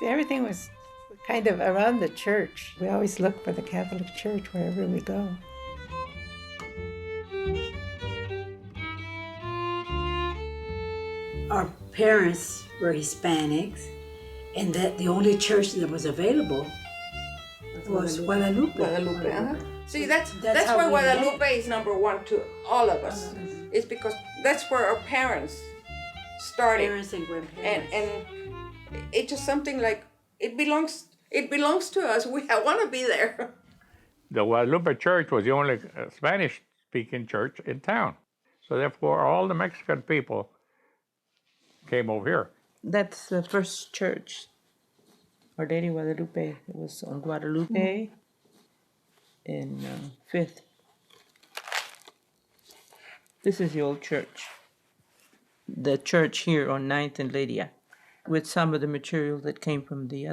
See, everything was kind of around the church. We always look for the Catholic Church wherever we go. Our parents were Hispanics, and that the only church that was available was Guadalupe. Guadalupe, uh-huh. See, that's how why we Guadalupe met. is number one to all of us. It's because that's where our parents started. Parents and grandparents. And it's just something like it belongs to us. We want to be there. The Guadalupe Church was the only Spanish-speaking church in town. So therefore, all the Mexican people came over here. That's the first church. Our Lady Guadalupe. It was on Guadalupe in 5th. This is the old church. The church here on 9th and Lydia, with some of the material that came from the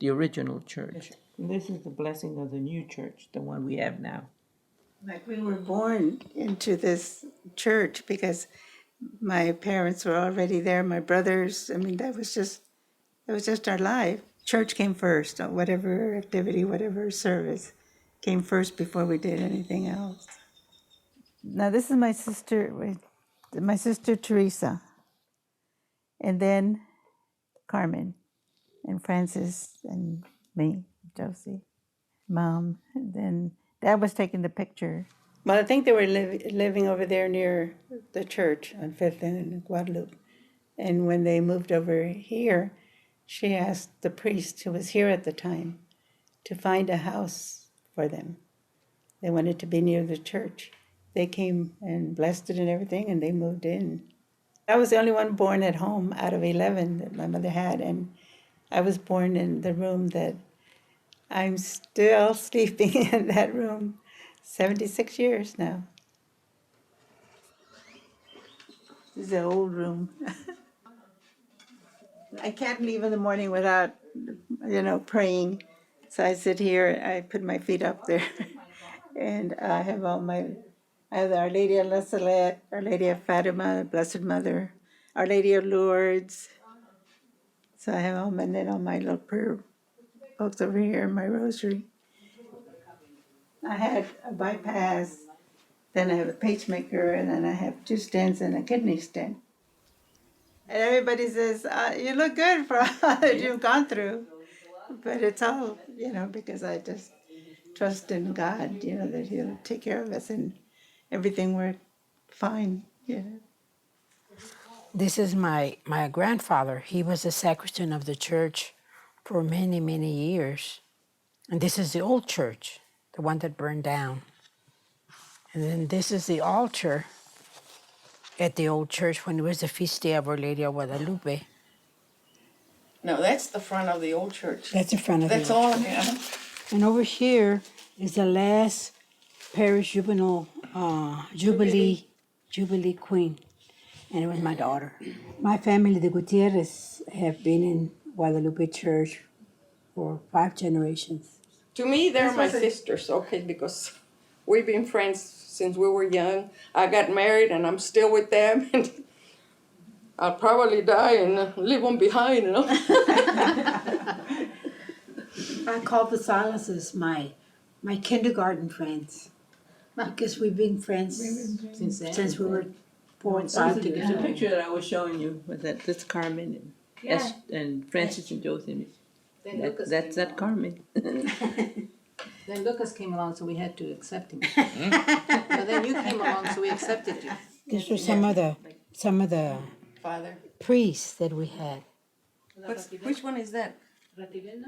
original church. This is the blessing of the new church, the one we have now. Like we were born into this church because my parents were already there, my brothers. I mean, that was just our life. Church came first, whatever activity, whatever service came first before we did anything else. Now this is my sister Teresa, and then Carmen, and Francis, and me, Josie, Mom, and then Dad was taking the picture. Well, I think they were living over there near the church on 5th and Guadalupe. And when they moved over here, she asked the priest who was here at the time to find a house for them. They wanted to be near the church. They came and blessed it and everything, and they moved in. I was the only one born at home out of 11 that my mother had, and I was born in the room that I'm still sleeping in that room, 76 years now. This is the old room. I can't leave in the morning without, praying. So I sit here, I put my feet up there, and I have I have Our Lady of La Salette, Our Lady of Fatima, Blessed Mother, Our Lady of Lourdes. So I have and then all my little prayer books over here, my rosary. I had a bypass, then I have a pacemaker, and then I have 2 stents and a kidney stent. And everybody says, you look good for all that you've gone through. But it's all, because I just trust in God, that He'll take care of us and everything worked fine, This is my grandfather. He was the sacristan of the church for many, many years. And this is the old church, the one that burned down. And then this is the altar at the old church when it was the feast day of Our Lady of Guadalupe. No, that's the front of the old church. That's the front of That's the all. old church. Yeah. And over here is the last parish jubilee queen. And it was my daughter. My family, the Gutierrez, have been in Guadalupe Church for 5 generations. To me, they're my sisters, okay, because we've been friends since we were young. I got married and I'm still with them, and I'll probably die and leave them behind, I call the Salases my kindergarten friends. Because we've been friends since we were 4 and 5 The together. picture that I was showing you was that's Carmen and Francis and Josie. That's Carmen. Then Lucas came along, so we had to accept him. But then you came along, so we accepted you. These were some of the Father. priests that we had. Which one is that?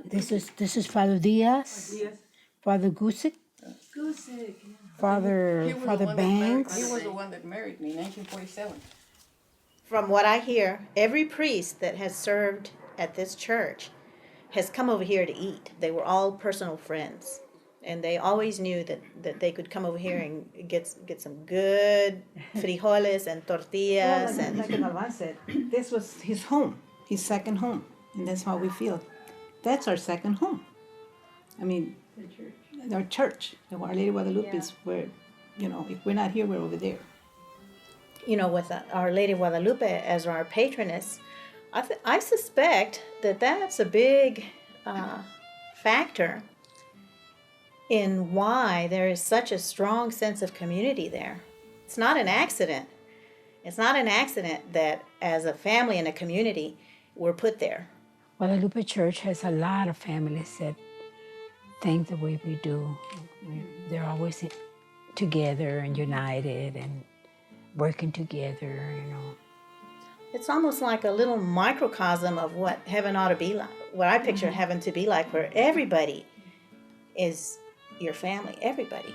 This is Father Diaz, Father Gusick, Father Banks. He was the one that married me in 1947. From what I hear, every priest that has served at this church has come over here to eat. They were all personal friends. And they always knew that they could come over here and get some good frijoles and tortillas. Well, like Alvan said, this was his home, his second home. And that's how we feel. That's our second home. I mean, our church, Our Lady of Guadalupe is where, if we're not here, we're over there. With Our Lady of Guadalupe as our patroness, I suspect that that's a big factor in why there is such a strong sense of community there. It's not an accident. It's not an accident that as a family and a community, we're put there. Guadalupe Church has a lot of families that think the way we do. They're always together and united and working together, you know. It's almost like a little microcosm of what heaven ought to be like, what I picture heaven to be like, where everybody is your family, everybody.